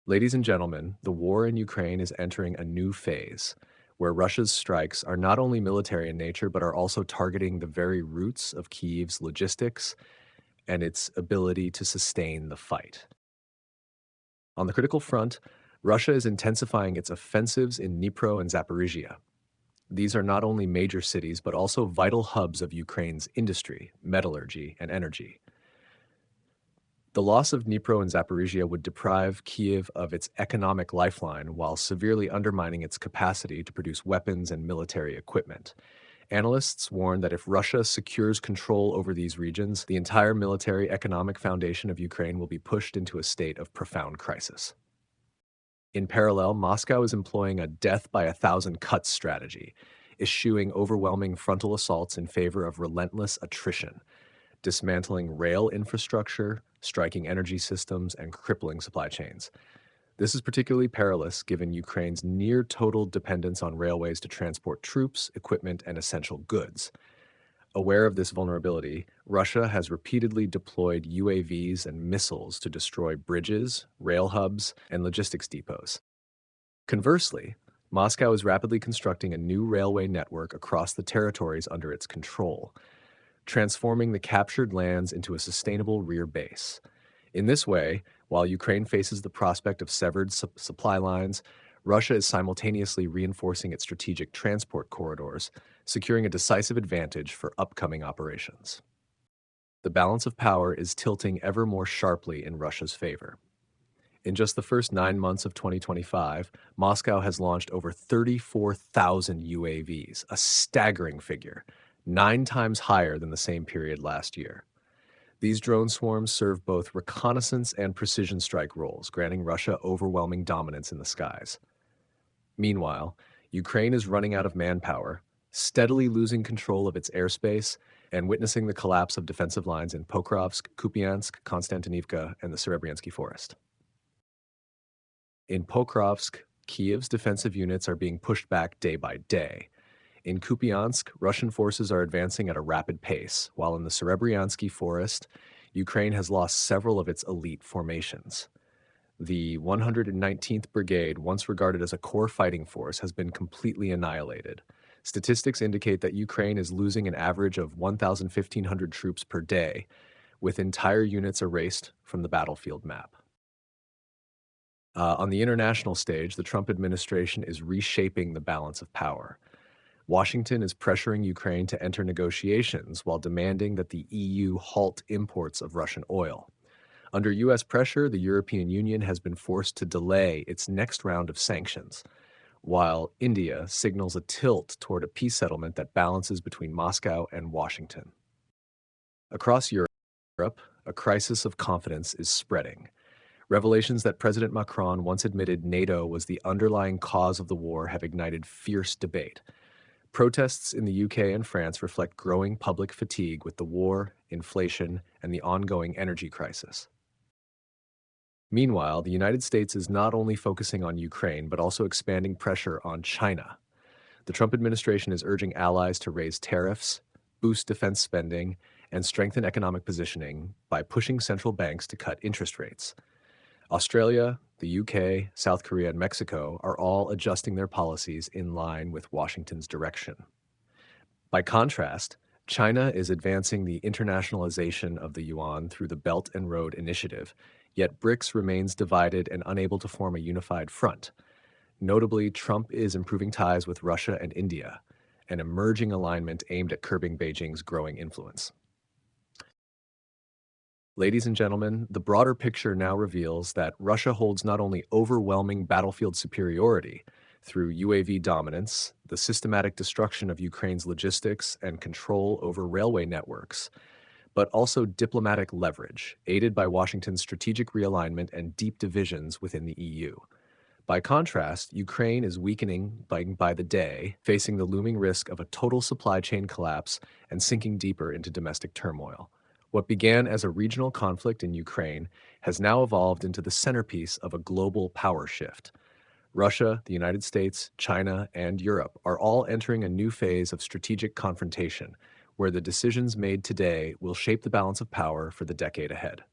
Ladies and gentlemen, the war in Ukraine is entering a new phase where Russia's strikes are not only military in nature, but are also targeting the very roots of Kyiv's logistics and its ability to sustain the fight. On the critical front, Russia is intensifying its offensives in Dnipro and Zaporizhia. These are not only major cities, but also vital hubs of Ukraine's industry, metallurgy, and energy. The loss of Dnipro and Zaporizhia would deprive Kyiv of its economic lifeline while severely undermining its capacity to produce weapons and military equipment. Analysts warn that if Russia secures control over these regions, the entire military economic foundation of Ukraine will be pushed into a state of profound crisis. In parallel, Moscow is employing a death by a thousand cuts strategy, eschewing overwhelming frontal assaults in favor of relentless attrition, dismantling rail infrastructure, striking energy systems, and crippling supply chains. This is particularly perilous given Ukraine's near total dependence on railways to transport troops, equipment, and essential goods. Aware of this vulnerability, Russia has repeatedly deployed UAVs and missiles to destroy bridges, rail hubs, and logistics depots. Conversely, Moscow is rapidly constructing a new railway network across the territories under its control, transforming the captured lands into a sustainable rear base. In this way, while Ukraine faces the prospect of severed supply lines, Russia is simultaneously reinforcing its strategic transport corridors, securing a decisive advantage for upcoming operations. The balance of power is tilting ever more sharply in Russia's favor. In just the first 9 months of 2025, Moscow has launched over 34,000 UAVs, a staggering figure, 9 times higher than the same period last year. These drone swarms serve both reconnaissance and precision strike roles, granting Russia overwhelming dominance in the skies. Meanwhile, Ukraine is running out of manpower, steadily losing control of its airspace, and witnessing the collapse of defensive lines in Pokrovsk, Kupiansk, Konstantinivka, and the Serebriansky forest. In Pokrovsk, Kyiv's defensive units are being pushed back day by day. In Kupiansk, Russian forces are advancing at a rapid pace, while in the Serebriansky forest, Ukraine has lost several of its elite formations. The 119th Brigade, once regarded as a core fighting force, has been completely annihilated. Statistics indicate that Ukraine is losing an average of 1,500 troops per day, with entire units erased from the battlefield map. On the international stage, the Trump administration is reshaping the balance of power. Washington is pressuring Ukraine to enter negotiations while demanding that the EU halt imports of Russian oil. Under U.S. pressure, the European Union has been forced to delay its next round of sanctions, while India signals a tilt toward a peace settlement that balances between Moscow and Washington. Across Europe, a crisis of confidence is spreading. Revelations that President Macron once admitted NATO was the underlying cause of the war have ignited fierce debate. Protests in the UK and France reflect growing public fatigue with the war, inflation, and the ongoing energy crisis. Meanwhile, the United States is not only focusing on Ukraine, but also expanding pressure on China. The Trump administration is urging allies to raise tariffs, boost defense spending, and strengthen economic positioning by pushing central banks to cut interest rates. Australia, the UK, South Korea, and Mexico are all adjusting their policies in line with Washington's direction. By contrast, China is advancing the internationalization of the yuan through the Belt and Road Initiative, yet BRICS remains divided and unable to form a unified front. Notably, Trump is improving ties with Russia and India, an emerging alignment aimed at curbing Beijing's growing influence. Ladies and gentlemen, the broader picture now reveals that Russia holds not only overwhelming battlefield superiority through UAV dominance, the systematic destruction of Ukraine's logistics, and control over railway networks, but also diplomatic leverage, aided by Washington's strategic realignment and deep divisions within the EU. By contrast, Ukraine is weakening by the day, facing the looming risk of a total supply chain collapse and sinking deeper into domestic turmoil. What began as a regional conflict in Ukraine has now evolved into the centerpiece of a global power shift. Russia, the United States, China, and Europe are all entering a new phase of strategic confrontation, where the decisions made today will shape the balance of power for the decade ahead.